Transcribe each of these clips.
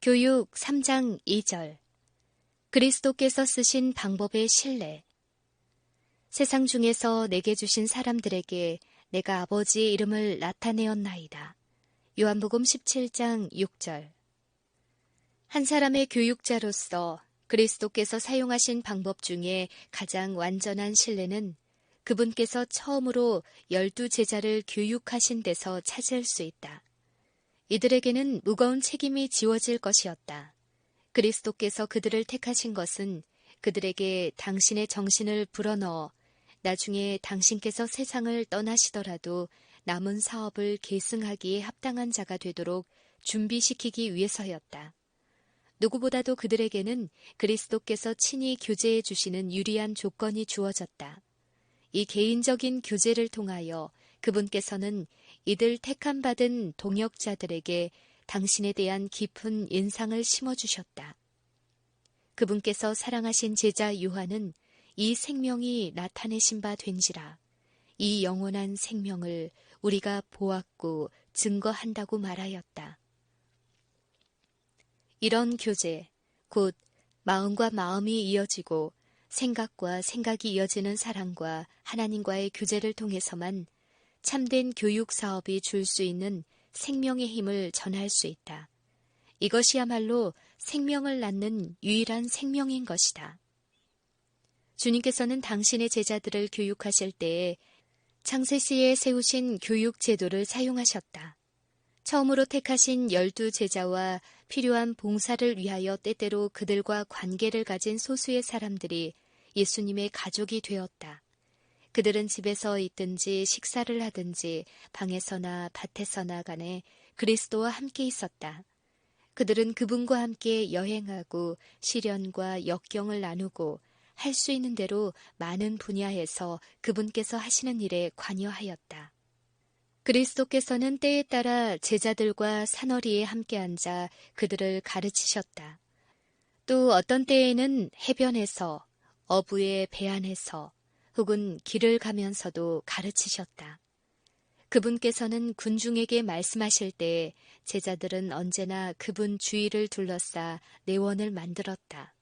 교육 3장 2절. 그리스도께서 쓰신 방법의 신뢰. 세상 중에서 내게 주신 사람들에게 내가 아버지의 이름을 나타내었나이다. 요한복음 17장 6절. 한 사람의 교육자로서 그리스도께서 사용하신 방법 중에 가장 완전한 신뢰는 그분께서 처음으로 12제자를 교육하신 데서 찾을 수 있다. 이들에게는 무거운 책임이 지워질 것이었다. 그리스도께서 그들을 택하신 것은 그들에게 당신의 정신을 불어넣어 나중에 당신께서 세상을 떠나시더라도 남은 사업을 계승하기에 합당한 자가 되도록 준비시키기 위해서였다. 누구보다도 그들에게는 그리스도께서 친히 교제해 주시는 유리한 조건이 주어졌다. 이 개인적인 교제를 통하여 그분께서는 이들 택함받은 동역자들에게 당신에 대한 깊은 인상을 심어주셨다. 그분께서 사랑하신 제자 요한은 이 생명이 나타내신 바 된지라 이 영원한 생명을 우리가 보았고 증거한다고 말하였다. 이런 교제, 곧 마음과 마음이 이어지고 생각과 생각이 이어지는 사랑과 하나님과의 교제를 통해서만 참된 교육 사업이 줄 수 있는 생명의 힘을 전할 수 있다. 이것이야말로 생명을 낳는 유일한 생명인 것이다. 주님께서는 당신의 제자들을 교육하실 때에 창세시에 세우신 교육 제도를 사용하셨다. 처음으로 택하신 12제자와 필요한 봉사를 위하여 때때로 그들과 관계를 가진 소수의 사람들이 예수님의 가족이 되었다. 그들은 집에서 있든지 식사를 하든지 방에서나 밭에서나 간에 그리스도와 함께 있었다. 그들은 그분과 함께 여행하고 시련과 역경을 나누고 할 수 있는 대로 많은 분야에서 그분께서 하시는 일에 관여하였다. 그리스도께서는 때에 따라 제자들과 사너리에 함께 앉아 그들을 가르치셨다. 또 어떤 때에는 해변에서, 어부의 배 안에서, 혹은 길을 가면서도 가르치셨다. 그분께서는 군중에게 말씀하실 때 제자들은 언제나 그분 주위를 둘러싸 내원을 만들었다.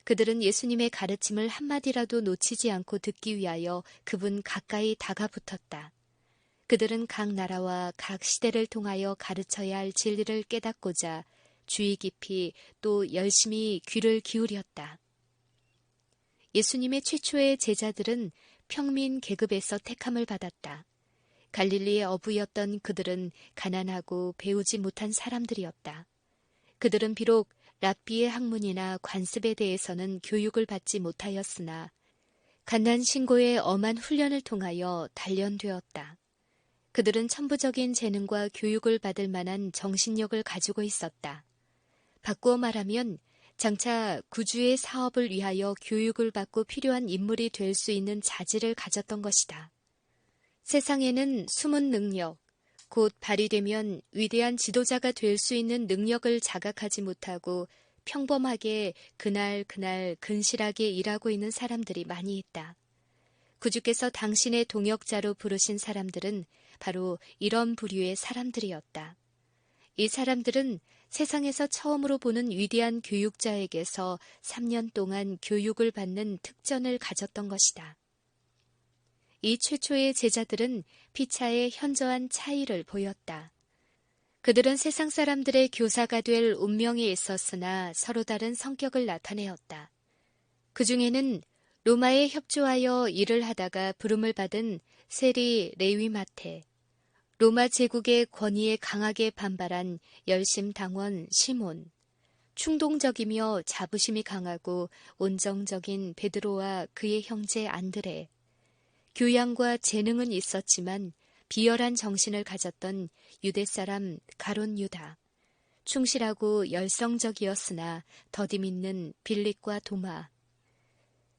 그들은 예수님의 가르침을 한마디라도 놓치지 않고 듣기 위하여 그분 가까이 다가붙었다. 그들은 각 나라와 각 시대를 통하여 가르쳐야 할 진리를 깨닫고자 주의 깊이 또 열심히 귀를 기울였다. 예수님의 최초의 제자들은 평민 계급에서 택함을 받았다. 갈릴리의 어부였던 그들은 가난하고 배우지 못한 사람들이었다. 그들은 비록 랍비의 학문이나 관습에 대해서는 교육을 받지 못하였으나 갓난 신고의 엄한 훈련을 통하여 단련되었다. 그들은 천부적인 재능과 교육을 받을 만한 정신력을 가지고 있었다. 바꾸어 말하면 장차 구주의 사업을 위하여 교육을 받고 필요한 인물이 될 수 있는 자질을 가졌던 것이다. 세상에는 숨은 능력, 곧 발휘되면 위대한 지도자가 될 수 있는 능력을 자각하지 못하고 평범하게 그날 근실하게 일하고 있는 사람들이 많이 있다. 구주께서 당신의 동역자로 부르신 사람들은 바로 이런 부류의 사람들이었다. 이 사람들은 세상에서 처음으로 보는 위대한 교육자에게서 3년 동안 교육을 받는 특전을 가졌던 것이다. 이 최초의 제자들은 피차의 현저한 차이를 보였다. 그들은 세상 사람들의 교사가 될 운명에 있었으나 서로 다른 성격을 나타내었다. 그 중에는 로마에 협조하여 일을 하다가 부름을 받은 세리 레위마테, 로마 제국의 권위에 강하게 반발한 열심당원 시몬, 충동적이며 자부심이 강하고 온정적인 베드로와 그의 형제 안드레, 교양과 재능은 있었지만 비열한 정신을 가졌던 유대 사람 가론 유다, 충실하고 열성적이었으나 더디 믿는 빌립과 도마,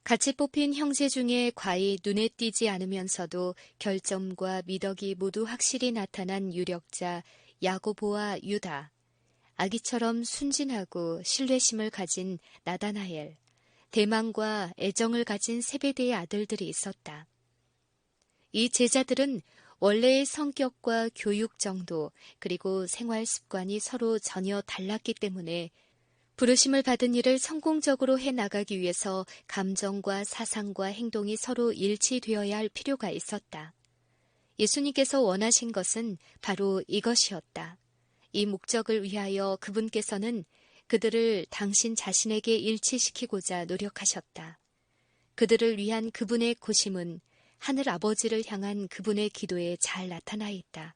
같이 뽑힌 형제 중에 과히 눈에 띄지 않으면서도 결점과 미덕이 모두 확실히 나타난 유력자 야고보와 유다, 아기처럼 순진하고 신뢰심을 가진 나다나엘, 대망과 애정을 가진 세베대의 아들들이 있었다. 이 제자들은 원래의 성격과 교육 정도 그리고 생활 습관이 서로 전혀 달랐기 때문에 부르심을 받은 일을 성공적으로 해나가기 위해서 감정과 사상과 행동이 서로 일치되어야 할 필요가 있었다. 예수님께서 원하신 것은 바로 이것이었다. 이 목적을 위하여 그분께서는 그들을 당신 자신에게 일치시키고자 노력하셨다. 그들을 위한 그분의 고심은 하늘 아버지를 향한 그분의 기도에 잘 나타나 있다.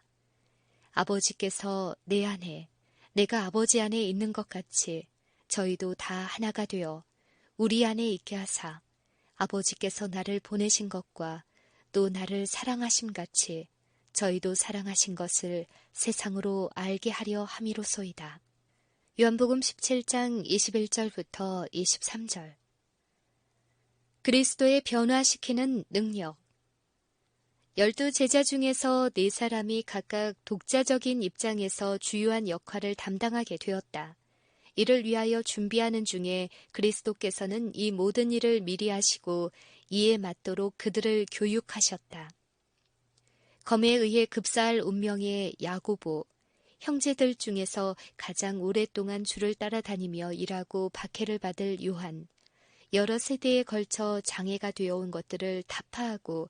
아버지께서 내 안에, 내가 아버지 안에 있는 것 같이 저희도 다 하나가 되어 우리 안에 있게 하사 아버지께서 나를 보내신 것과 또 나를 사랑하심 같이 저희도 사랑하신 것을 세상으로 알게 하려 함이로소이다. 요한복음 17장 21절부터 23절. 그리스도의 변화시키는 능력. 12 제자 중에서 4사람이 각각 독자적인 입장에서 주요한 역할을 담당하게 되었다. 이를 위하여 준비하는 중에 그리스도께서는 이 모든 일을 미리 하시고 이에 맞도록 그들을 교육하셨다. 검에 의해 급사할 운명의 야고보, 형제들 중에서 가장 오랫동안 주를 따라다니며 일하고 박해를 받을 요한, 여러 세대에 걸쳐 장애가 되어온 것들을 타파하고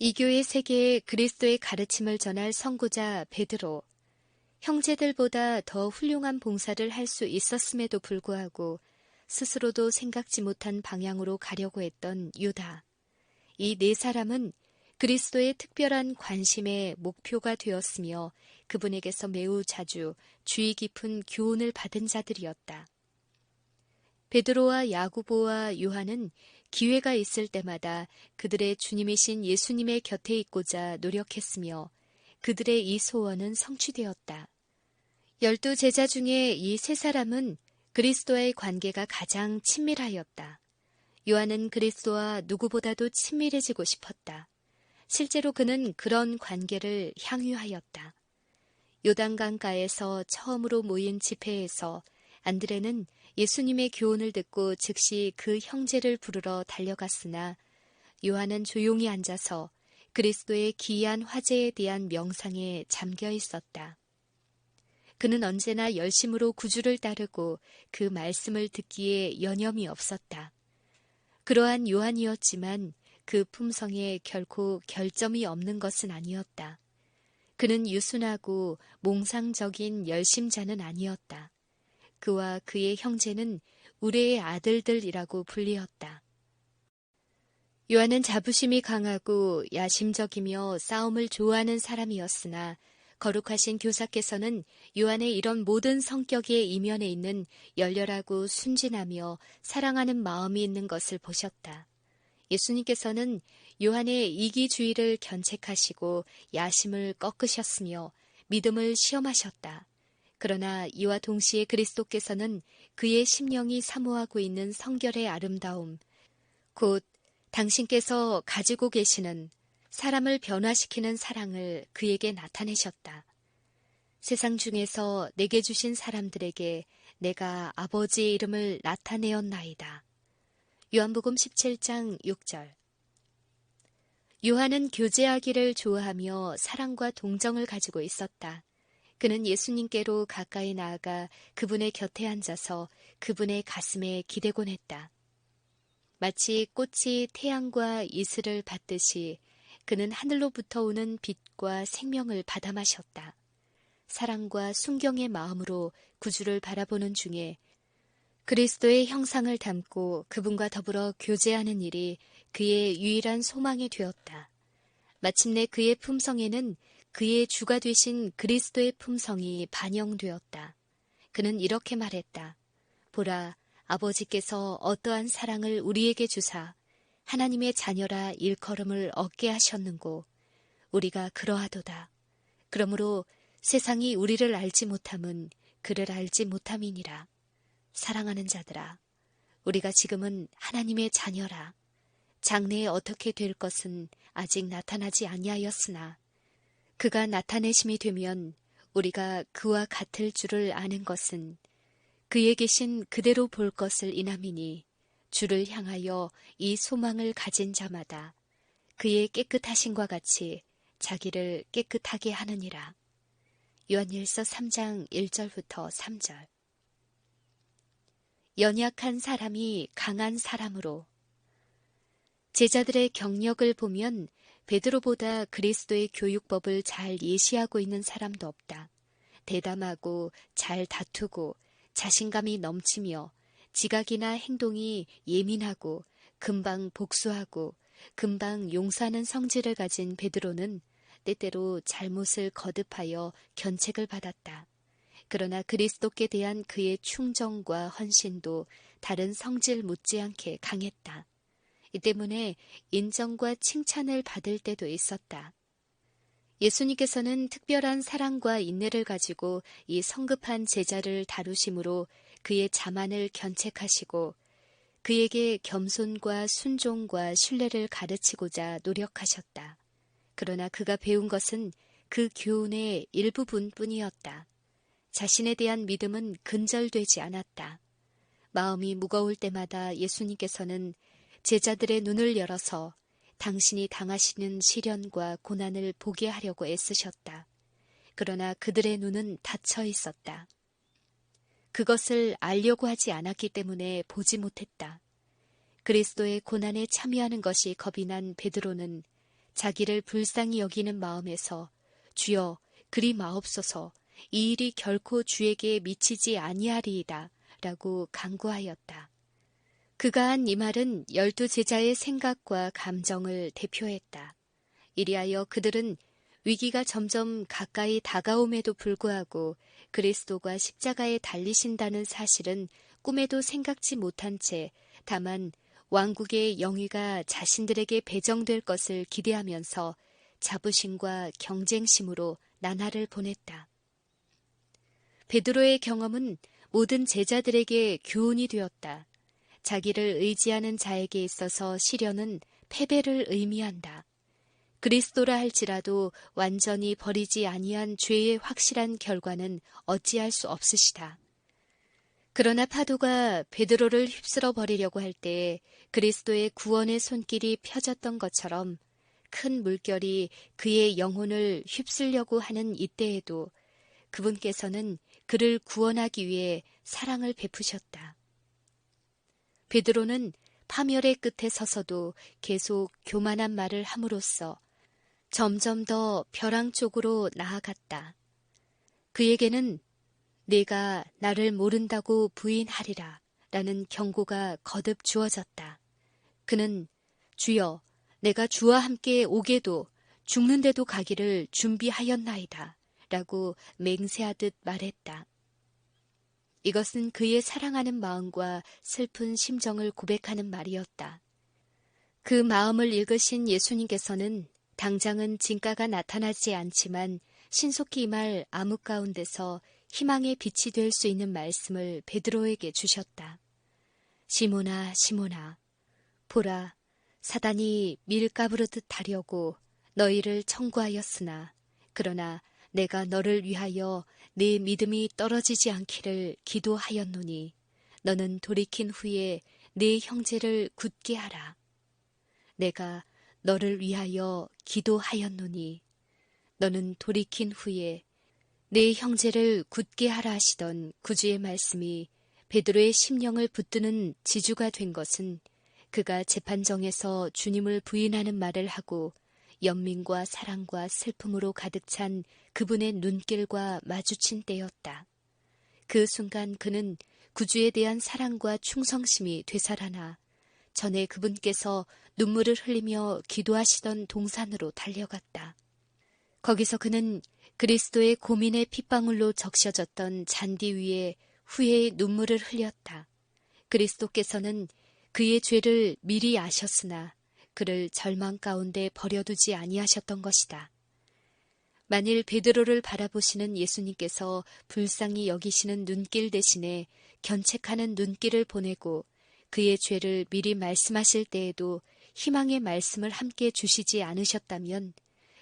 이교의 세계에 그리스도의 가르침을 전할 선구자 베드로, 형제들보다 더 훌륭한 봉사를 할 수 있었음에도 불구하고 스스로도 생각지 못한 방향으로 가려고 했던 유다. 이 4사람은 그리스도의 특별한 관심의 목표가 되었으며 그분에게서 매우 자주 주의 깊은 교훈을 받은 자들이었다. 베드로와 야고보와 요한은 기회가 있을 때마다 그들의 주님이신 예수님의 곁에 있고자 노력했으며 그들의 이 소원은 성취되었다. 12 제자 중에 이 3사람은 그리스도와의 관계가 가장 친밀하였다. 요한은 그리스도와 누구보다도 친밀해지고 싶었다. 실제로 그는 그런 관계를 향유하였다. 요단강가에서 처음으로 모인 집회에서 안드레는 예수님의 교훈을 듣고 즉시 그 형제를 부르러 달려갔으나 요한은 조용히 앉아서 그리스도의 기이한 화제에 대한 명상에 잠겨 있었다. 그는 언제나 열심으로 구주를 따르고 그 말씀을 듣기에 여념이 없었다. 그러한 요한이었지만 그 품성에 결코 결점이 없는 것은 아니었다. 그는 유순하고 몽상적인 열심자는 아니었다. 그와 그의 형제는 우리의 아들들이라고 불리었다. 요한은 자부심이 강하고 야심적이며 싸움을 좋아하는 사람이었으나 거룩하신 교사께서는 요한의 이런 모든 성격의 이면에 있는 열렬하고 순진하며 사랑하는 마음이 있는 것을 보셨다. 예수님께서는 요한의 이기주의를 견책하시고 야심을 꺾으셨으며 믿음을 시험하셨다. 그러나 이와 동시에 그리스도께서는 그의 심령이 사모하고 있는 성결의 아름다움, 곧 당신께서 가지고 계시는 사람을 변화시키는 사랑을 그에게 나타내셨다. 세상 중에서 내게 주신 사람들에게 내가 아버지의 이름을 나타내었나이다. 요한복음 17장 6절. 요한은 교제하기를 좋아하며 사랑과 동정을 가지고 있었다. 그는 예수님께로 가까이 나아가 그분의 곁에 앉아서 그분의 가슴에 기대곤 했다. 마치 꽃이 태양과 이슬을 받듯이 그는 하늘로부터 오는 빛과 생명을 받아 마셨다. 사랑과 순경의 마음으로 구주를 바라보는 중에 그리스도의 형상을 담고 그분과 더불어 교제하는 일이 그의 유일한 소망이 되었다. 마침내 그의 품성에는 그의 주가 되신 그리스도의 품성이 반영되었다. 그는 이렇게 말했다. 보라, 아버지께서 어떠한 사랑을 우리에게 주사 하나님의 자녀라 일컬음을 얻게 하셨는고 우리가 그러하도다. 그러므로 세상이 우리를 알지 못함은 그를 알지 못함이니라. 사랑하는 자들아, 우리가 지금은 하나님의 자녀라. 장래에 어떻게 될 것은 아직 나타나지 아니하였으나 그가 나타내심이 되면 우리가 그와 같을 줄을 아는 것은 그에 계신 그대로 볼 것을 인함이니 주를 향하여 이 소망을 가진 자마다 그의 깨끗하심과 같이 자기를 깨끗하게 하느니라. 요한일서 3장 1절부터 3절. 연약한 사람이 강한 사람으로. 제자들의 경력을 보면 베드로보다 그리스도의 교육법을 잘 예시하고 있는 사람도 없다. 대담하고 잘 다투고 자신감이 넘치며 지각이나 행동이 예민하고 금방 복수하고 금방 용서하는 성질을 가진 베드로는 때때로 잘못을 거듭하여 견책을 받았다. 그러나 그리스도께 대한 그의 충정과 헌신도 다른 성질 못지않게 강했다. 이 때문에 인정과 칭찬을 받을 때도 있었다. 예수님께서는 특별한 사랑과 인내를 가지고 이 성급한 제자를 다루심으로 그의 자만을 견책하시고 그에게 겸손과 순종과 신뢰를 가르치고자 노력하셨다. 그러나 그가 배운 것은 그 교훈의 일부분뿐이었다. 자신에 대한 믿음은 근절되지 않았다. 마음이 무거울 때마다 예수님께서는 제자들의 눈을 열어서 당신이 당하시는 시련과 고난을 보게 하려고 애쓰셨다. 그러나 그들의 눈은 닫혀 있었다. 그것을 알려고 하지 않았기 때문에 보지 못했다. 그리스도의 고난에 참여하는 것이 겁이 난 베드로는 자기를 불쌍히 여기는 마음에서 주여 그리 마옵소서 이 일이 결코 주에게 미치지 아니하리이다 라고 간구하였다. 그가 한 이 말은 12 제자의 생각과 감정을 대표했다. 이리하여 그들은 위기가 점점 가까이 다가옴에도 불구하고 그리스도가 십자가에 달리신다는 사실은 꿈에도 생각지 못한 채 다만 왕국의 영위가 자신들에게 배정될 것을 기대하면서 자부심과 경쟁심으로 나날을 보냈다. 베드로의 경험은 모든 제자들에게 교훈이 되었다. 자기를 의지하는 자에게 있어서 시련은 패배를 의미한다. 그리스도라 할지라도 완전히 버리지 아니한 죄의 확실한 결과는 어찌할 수 없으시다. 그러나 파도가 베드로를 휩쓸어 버리려고 할 때 그리스도의 구원의 손길이 펴졌던 것처럼 큰 물결이 그의 영혼을 휩쓸려고 하는 이때에도 그분께서는 그를 구원하기 위해 사랑을 베푸셨다. 베드로는 파멸의 끝에 서서도 계속 교만한 말을 함으로써 점점 더 벼랑 쪽으로 나아갔다. 그에게는 내가 나를 모른다고 부인하리라 라는 경고가 거듭 주어졌다. 그는 주여 내가 주와 함께 오게도 죽는데도 가기를 준비하였나이다 라고 맹세하듯 말했다. 이것은 그의 사랑하는 마음과 슬픈 심정을 고백하는 말이었다. 그 마음을 읽으신 예수님께서는 당장은 진가가 나타나지 않지만 신속히 임할 암흑 가운데서 희망의 빛이 될 수 있는 말씀을 베드로에게 주셨다. 시몬아, 시몬아, 보라, 사단이 밀가부르듯 하려고 너희를 청구하였으나 그러나 내가 너를 위하여 네 믿음이 떨어지지 않기를 기도하였노니 너는 돌이킨 후에 네 형제를 굳게 하라. 내가 너를 위하여 기도하였노니 너는 돌이킨 후에 네 형제를 굳게 하라 하시던 구주의 말씀이 베드로의 심령을 붙드는 지주가 된 것은 그가 재판정에서 주님을 부인하는 말을 하고 연민과 사랑과 슬픔으로 가득 찬 그분의 눈길과 마주친 때였다. 그 순간 그는 구주에 대한 사랑과 충성심이 되살아나 전에 그분께서 눈물을 흘리며 기도하시던 동산으로 달려갔다. 거기서 그는 그리스도의 고민의 핏방울로 적셔졌던 잔디 위에 후회의 눈물을 흘렸다. 그리스도께서는 그의 죄를 미리 아셨으나 그를 절망 가운데 버려두지 아니하셨던 것이다. 만일 베드로를 바라보시는 예수님께서 불쌍히 여기시는 눈길 대신에 견책하는 눈길을 보내고 그의 죄를 미리 말씀하실 때에도 희망의 말씀을 함께 주시지 않으셨다면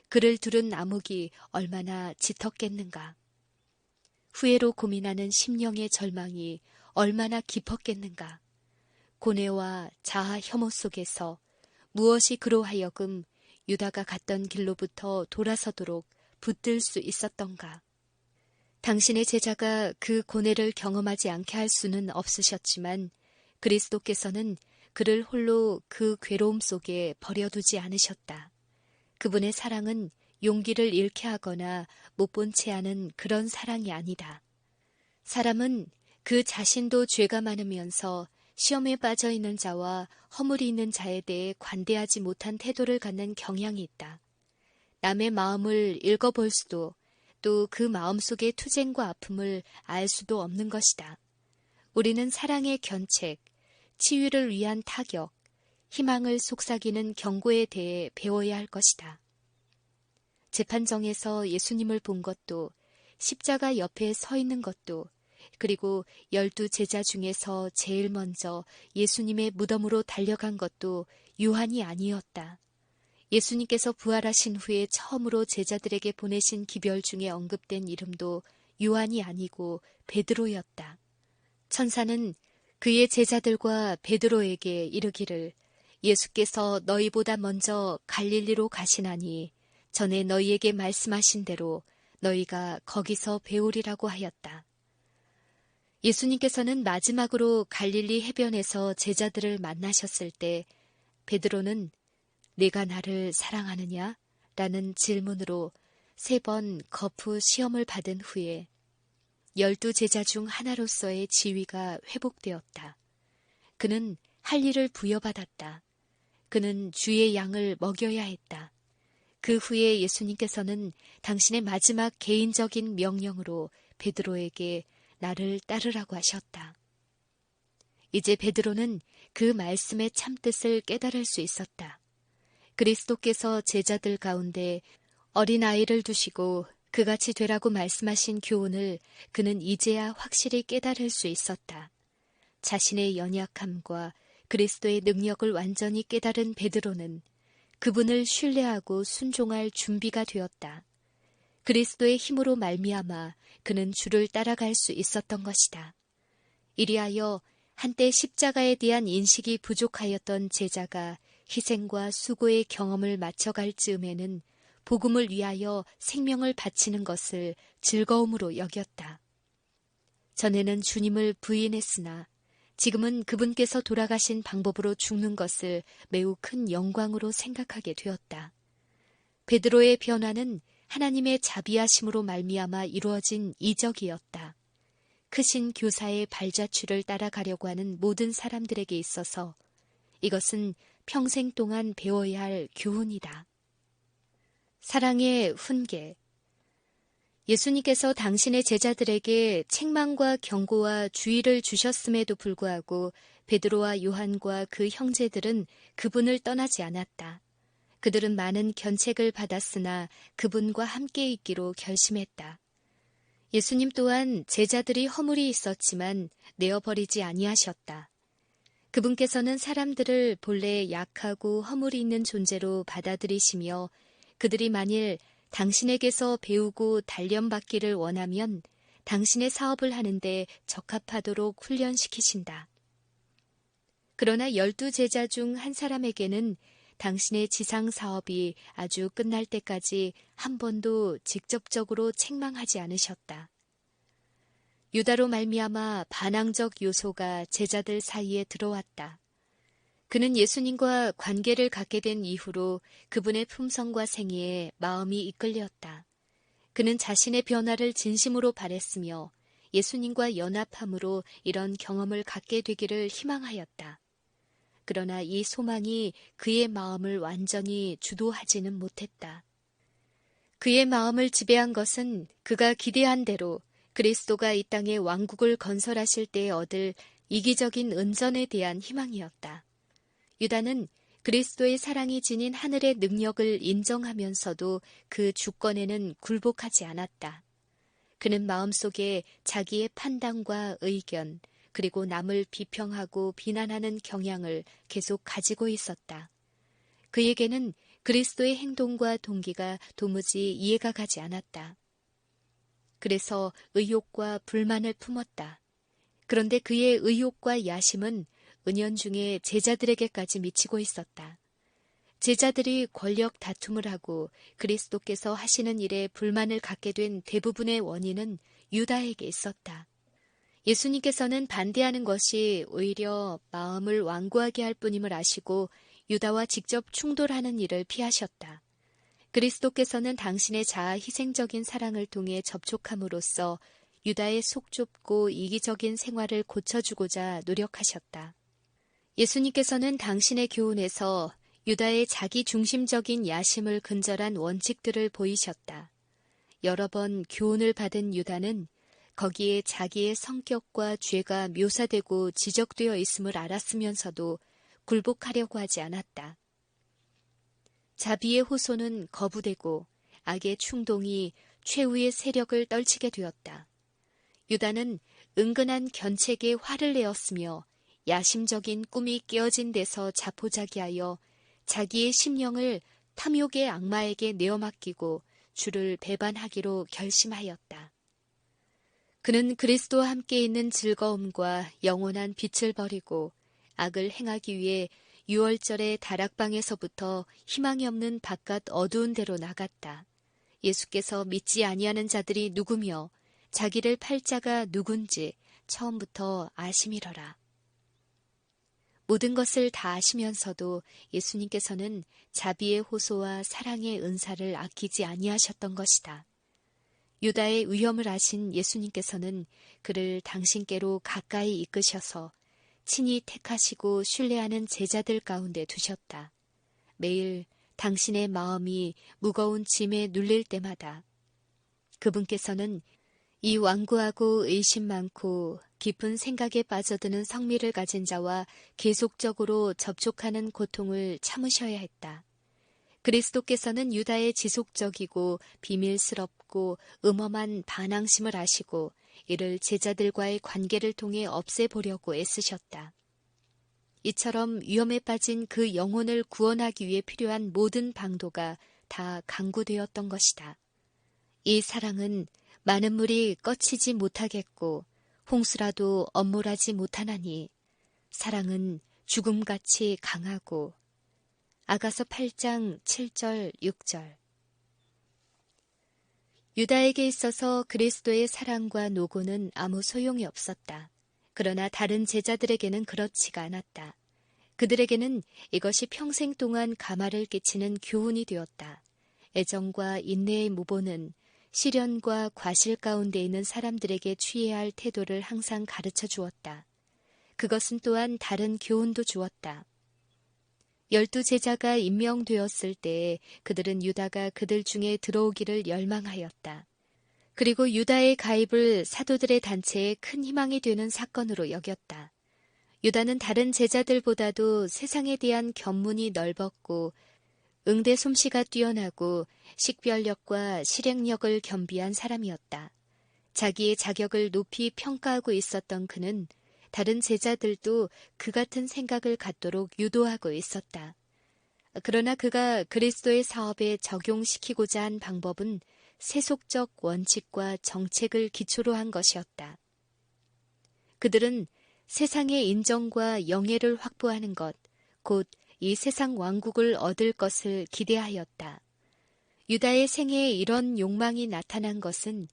그를 두른 암흑이 얼마나 짙었겠는가. 후회로 고민하는 심령의 절망이 얼마나 깊었겠는가. 고뇌와 자아 혐오 속에서 무엇이 그로 하여금 유다가 갔던 길로부터 돌아서도록 붙들 수 있었던가? 당신의 제자가 그 고뇌를 경험하지 않게 할 수는 없으셨지만 그리스도께서는 그를 홀로 그 괴로움 속에 버려두지 않으셨다. 그분의 사랑은 용기를 잃게 하거나 못 본 채 하는 그런 사랑이 아니다. 사람은 그 자신도 죄가 많으면서 시험에 빠져 있는 자와 허물이 있는 자에 대해 관대하지 못한 태도를 갖는 경향이 있다. 남의 마음을 읽어볼 수도 또 그 마음속의 투쟁과 아픔을 알 수도 없는 것이다. 우리는 사랑의 견책, 치유를 위한 타격, 희망을 속삭이는 경고에 대해 배워야 할 것이다. 재판정에서 예수님을 본 것도, 십자가 옆에 서 있는 것도, 그리고 12 제자 중에서 제일 먼저 예수님의 무덤으로 달려간 것도 요한이 아니었다. 예수님께서 부활하신 후에 처음으로 제자들에게 보내신 기별 중에 언급된 이름도 요한이 아니고 베드로였다. 천사는 그의 제자들과 베드로에게 이르기를 예수께서 너희보다 먼저 갈릴리로 가시나니 전에 너희에게 말씀하신 대로 너희가 거기서 배우리라고 하였다. 예수님께서는 마지막으로 갈릴리 해변에서 제자들을 만나셨을 때 베드로는 네가 나를 사랑하느냐? 라는 질문으로 3번 거푸 시험을 받은 후에 12 제자 중 하나로서의 지위가 회복되었다. 그는 할 일을 부여받았다. 그는 주의 양을 먹여야 했다. 그 후에 예수님께서는 당신의 마지막 개인적인 명령으로 베드로에게 나를 따르라고 하셨다. 이제 베드로는 그 말씀의 참뜻을 깨달을 수 있었다. 그리스도께서 제자들 가운데 어린아이를 두시고 그같이 되라고 말씀하신 교훈을 그는 이제야 확실히 깨달을 수 있었다. 자신의 연약함과 그리스도의 능력을 완전히 깨달은 베드로는 그분을 신뢰하고 순종할 준비가 되었다. 그리스도의 힘으로 말미암아 그는 주를 따라갈 수 있었던 것이다. 이리하여 한때 십자가에 대한 인식이 부족하였던 제자가 희생과 수고의 경험을 마쳐갈 즈음에는 복음을 위하여 생명을 바치는 것을 즐거움으로 여겼다. 전에는 주님을 부인했으나 지금은 그분께서 돌아가신 방법으로 죽는 것을 매우 큰 영광으로 생각하게 되었다. 베드로의 변화는 하나님의 자비하심으로 말미암아 이루어진 이적이었다. 크신 교사의 발자취를 따라가려고 하는 모든 사람들에게 있어서 이것은 평생 동안 배워야 할 교훈이다. 사랑의 훈계. 예수님께서 당신의 제자들에게 책망과 경고와 주의를 주셨음에도 불구하고 베드로와 요한과 그 형제들은 그분을 떠나지 않았다. 그들은 많은 견책을 받았으나 그분과 함께 있기로 결심했다. 예수님 또한 제자들이 허물이 있었지만 내어버리지 아니하셨다. 그분께서는 사람들을 본래 약하고 허물이 있는 존재로 받아들이시며 그들이 만일 당신에게서 배우고 단련받기를 원하면 당신의 사업을 하는데 적합하도록 훈련시키신다. 그러나 12 제자 중 한 사람에게는 당신의 지상 사업이 아주 끝날 때까지 한 번도 직접적으로 책망하지 않으셨다. 유다로 말미암아 반항적 요소가 제자들 사이에 들어왔다. 그는 예수님과 관계를 갖게 된 이후로 그분의 품성과 생애에 마음이 이끌렸다. 그는 자신의 변화를 진심으로 바랬으며 예수님과 연합함으로 이런 경험을 갖게 되기를 희망하였다. 그러나 이 소망이 그의 마음을 완전히 주도하지는 못했다. 그의 마음을 지배한 것은 그가 기대한 대로 그리스도가 이 땅에 왕국을 건설하실 때에 얻을 이기적인 은전에 대한 희망이었다. 유다는 그리스도의 사랑이 지닌 하늘의 능력을 인정하면서도 그 주권에는 굴복하지 않았다. 그는 마음속에 자기의 판단과 의견, 그리고 남을 비평하고 비난하는 경향을 계속 가지고 있었다. 그에게는 그리스도의 행동과 동기가 도무지 이해가 가지 않았다. 그래서 의욕과 불만을 품었다. 그런데 그의 의욕과 야심은 은연중에 제자들에게까지 미치고 있었다. 제자들이 권력 다툼을 하고 그리스도께서 하시는 일에 불만을 갖게 된 대부분의 원인은 유다에게 있었다. 예수님께서는 반대하는 것이 오히려 마음을 완고하게 할 뿐임을 아시고 유다와 직접 충돌하는 일을 피하셨다. 그리스도께서는 당신의 자아 희생적인 사랑을 통해 접촉함으로써 유다의 속 좁고 이기적인 생활을 고쳐주고자 노력하셨다. 예수님께서는 당신의 교훈에서 유다의 자기 중심적인 야심을 근절한 원칙들을 보이셨다. 여러 번 교훈을 받은 유다는 거기에 자기의 성격과 죄가 묘사되고 지적되어 있음을 알았으면서도 굴복하려고 하지 않았다. 자비의 호소는 거부되고 악의 충동이 최후의 세력을 떨치게 되었다. 유다는 은근한 견책에 화를 내었으며 야심적인 꿈이 깨어진 데서 자포자기하여 자기의 심령을 탐욕의 악마에게 내어 맡기고 주를 배반하기로 결심하였다. 그는 그리스도와 함께 있는 즐거움과 영원한 빛을 버리고 악을 행하기 위해 유월절의 다락방에서부터 희망이 없는 바깥 어두운 데로 나갔다. 예수께서 믿지 아니하는 자들이 누구며 자기를 팔 자가 누군지 처음부터 아심이러라. 모든 것을 다 아시면서도 예수님께서는 자비의 호소와 사랑의 은사를 아끼지 아니하셨던 것이다. 유다의 위험을 아신 예수님께서는 그를 당신께로 가까이 이끄셔서 친히 택하시고 신뢰하는 제자들 가운데 두셨다. 매일 당신의 마음이 무거운 짐에 눌릴 때마다 그분께서는 이 완고하고 의심 많고 깊은 생각에 빠져드는 성미를 가진 자와 계속적으로 접촉하는 고통을 참으셔야 했다. 그리스도께서는 유다의 지속적이고 비밀스럽고 음험한 반항심을 아시고 이를 제자들과의 관계를 통해 없애보려고 애쓰셨다. 이처럼 위험에 빠진 그 영혼을 구원하기 위해 필요한 모든 방도가 다 강구되었던 것이다. 이 사랑은 많은 물이 꺼치지 못하겠고 홍수라도 엄몰하지 못하나니 사랑은 죽음같이 강하고. 아가서 8장 7절 6절. 유다에게 있어서 그리스도의 사랑과 노고는 아무 소용이 없었다. 그러나 다른 제자들에게는 그렇지가 않았다. 그들에게는 이것이 평생 동안 가마를 끼치는 교훈이 되었다. 애정과 인내의 무보는 시련과 과실 가운데 있는 사람들에게 취해야 할 태도를 항상 가르쳐 주었다. 그것은 또한 다른 교훈도 주었다. 12 제자가 임명되었을 때에 그들은 유다가 그들 중에 들어오기를 열망하였다. 그리고 유다의 가입을 사도들의 단체에 큰 희망이 되는 사건으로 여겼다. 유다는 다른 제자들보다도 세상에 대한 견문이 넓었고 응대 솜씨가 뛰어나고 식별력과 실행력을 겸비한 사람이었다. 자기의 자격을 높이 평가하고 있었던 그는 다른 제자들도 그 같은 생각을 갖도록 유도하고 있었다. 그러나 그가 그리스도의 사업에 적용시키고자 한 방법은 세속적 원칙과 정책을 기초로 한 것이었다. 그들은 세상의 인정과 영예를 확보하는 것, 곧 이 세상 왕국을 얻을 것을 기대하였다. 유다의 생애에 이런 욕망이 나타난 것은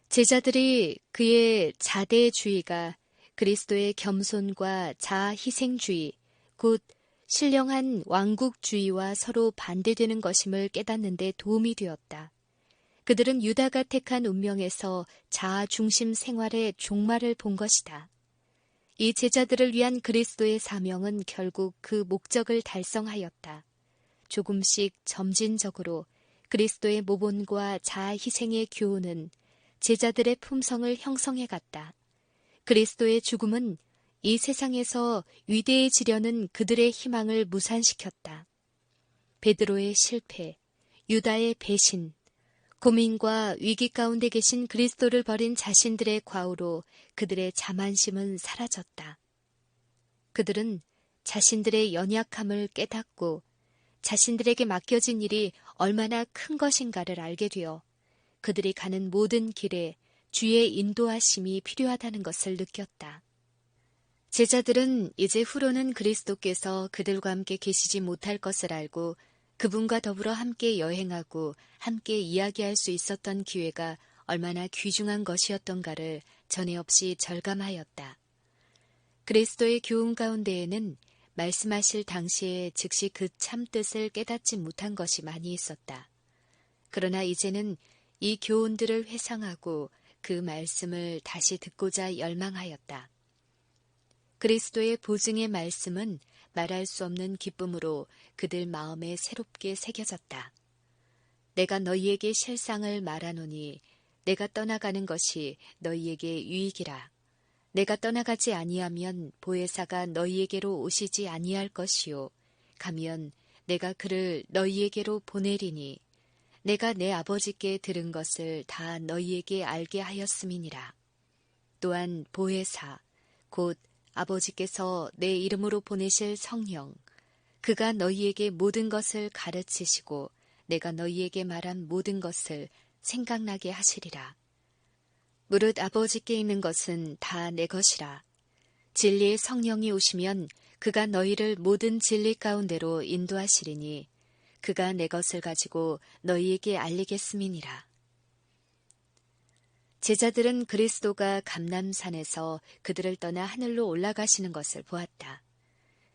제자들이 그의 자대주의가 그리스도의 겸손과 자아 희생주의, 곧 신령한 왕국주의와 서로 반대되는 것임을 깨닫는 데 도움이 되었다. 그들은 유다가 택한 운명에서 자아 중심 생활의 종말을 본 것이다. 이 제자들을 위한 그리스도의 사명은 결국 그 목적을 달성하였다. 조금씩 점진적으로 그리스도의 모본과 자아 희생의 교훈은 제자들의 품성을 형성해 갔다. 그리스도의 죽음은 이 세상에서 위대해지려는 그들의 희망을 무산시켰다. 베드로의 실패, 유다의 배신, 고민과 위기 가운데 계신 그리스도를 버린 자신들의 과오로 그들의 자만심은 사라졌다. 그들은 자신들의 연약함을 깨닫고 자신들에게 맡겨진 일이 얼마나 큰 것인가를 알게 되어 그들이 가는 모든 길에 주의 인도하심이 필요하다는 것을 느꼈다. 제자들은 이제 후로는 그리스도께서 그들과 함께 계시지 못할 것을 알고 그분과 더불어 함께 여행하고 함께 이야기할 수 있었던 기회가 얼마나 귀중한 것이었던가를 전에 없이 절감하였다. 그리스도의 교훈 가운데에는 말씀하실 당시에 즉시 그 참뜻을 깨닫지 못한 것이 많이 있었다. 그러나 이제는 이 교훈들을 회상하고 그 말씀을 다시 듣고자 열망하였다. 그리스도의 보증의 말씀은 말할 수 없는 기쁨으로 그들 마음에 새롭게 새겨졌다. 내가 너희에게 실상을 말하노니 내가 떠나가는 것이 너희에게 유익이라. 내가 떠나가지 아니하면 보혜사가 너희에게로 오시지 아니할 것이요. 가면 내가 그를 너희에게로 보내리니 내가 내 아버지께 들은 것을 다 너희에게 알게 하였음이니라. 또한 보혜사 곧 아버지께서 내 이름으로 보내실 성령 그가 너희에게 모든 것을 가르치시고 내가 너희에게 말한 모든 것을 생각나게 하시리라. 무릇 아버지께 있는 것은 다 내 것이라. 진리의 성령이 오시면 그가 너희를 모든 진리 가운데로 인도하시리니 그가 내 것을 가지고 너희에게 알리겠음이니라. 제자들은 그리스도가 감람산에서 그들을 떠나 하늘로 올라가시는 것을 보았다.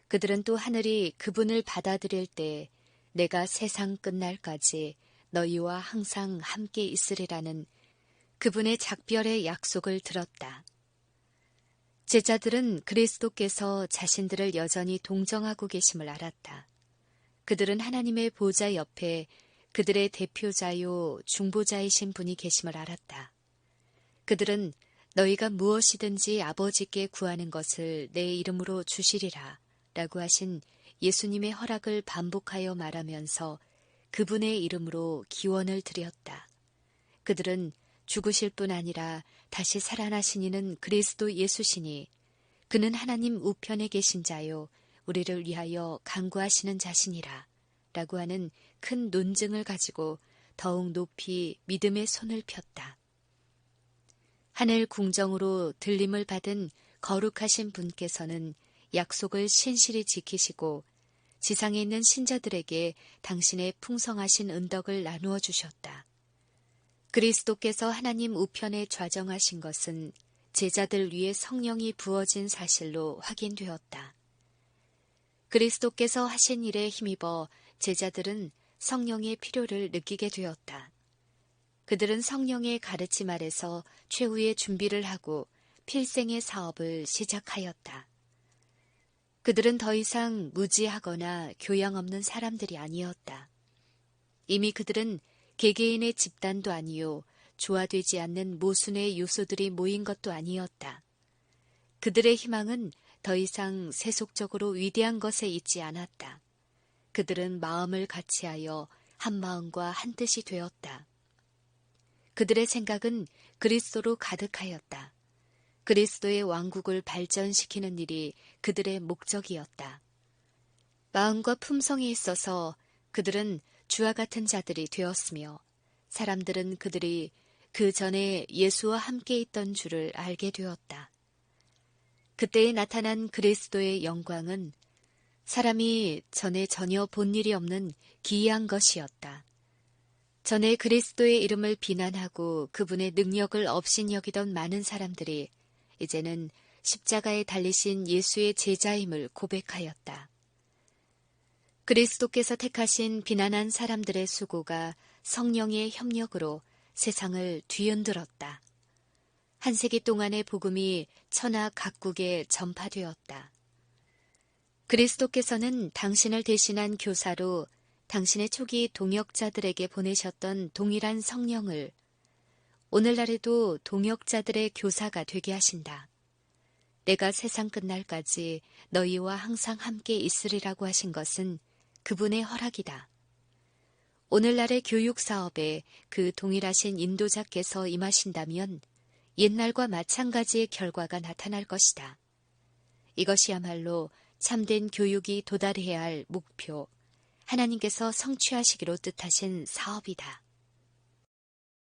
그들은 또 하늘이 그분을 받아들일 때 내가 세상 끝날까지 너희와 항상 함께 있으리라는 그분의 작별의 약속을 들었다. 제자들은 그리스도께서 자신들을 여전히 동정하고 계심을 알았다. 그들은 하나님의 보좌 옆에 그들의 대표자요 중보자이신 분이 계심을 알았다. 그들은 너희가 무엇이든지 아버지께 구하는 것을 내 이름으로 주시리라 라고 하신 예수님의 허락을 반복하여 말하면서 그분의 이름으로 기원을 드렸다. 그들은 죽으실 뿐 아니라 다시 살아나신 이는 그리스도 예수시니 그는 하나님 우편에 계신 자요 우리를 위하여 간구하시는 자신이라 라고 하는 큰 논증을 가지고 더욱 높이 믿음의 손을 폈다. 하늘 궁정으로 들림을 받은 거룩하신 분께서는 약속을 신실히 지키시고 지상에 있는 신자들에게 당신의 풍성하신 은덕을 나누어 주셨다. 그리스도께서 하나님 우편에 좌정하신 것은 제자들 위에 성령이 부어진 사실로 확인되었다. 그리스도께서 하신 일에 힘입어 제자들은 성령의 필요를 느끼게 되었다. 그들은 성령의 가르침 아래서 최후의 준비를 하고 필생의 사업을 시작하였다. 그들은 더 이상 무지하거나 교양 없는 사람들이 아니었다. 이미 그들은 개개인의 집단도 아니요 조화되지 않는 모순의 요소들이 모인 것도 아니었다. 그들의 희망은 더 이상 세속적으로 위대한 것에 있지 않았다. 그들은 마음을 같이하여 한 마음과 한 뜻이 되었다. 그들의 생각은 그리스도로 가득하였다. 그리스도의 왕국을 발전시키는 일이 그들의 목적이었다. 마음과 품성에 있어서 그들은 주와 같은 자들이 되었으며 사람들은 그들이 그 전에 예수와 함께 있던 줄을 알게 되었다. 그때에 나타난 그리스도의 영광은 사람이 전에 전혀 본 일이 없는 기이한 것이었다. 전에 그리스도의 이름을 비난하고 그분의 능력을 업신여기던 많은 사람들이 이제는 십자가에 달리신 예수의 제자임을 고백하였다. 그리스도께서 택하신 비난한 사람들의 수고가 성령의 협력으로 세상을 뒤흔들었다. 한 세기 동안의 복음이 천하 각국에 전파되었다. 그리스도께서는 당신을 대신한 교사로 당신의 초기 동역자들에게 보내셨던 동일한 성령을 오늘날에도 동역자들의 교사가 되게 하신다. 내가 세상 끝날까지 너희와 항상 함께 있으리라고 하신 것은 그분의 허락이다. 오늘날의 교육 사업에 그 동일하신 인도자께서 임하신다면 옛날과 마찬가지의 결과가 나타날 것이다. 이것이야말로 참된 교육이 도달해야 할 목표, 하나님께서 성취하시기로 뜻하신 사업이다.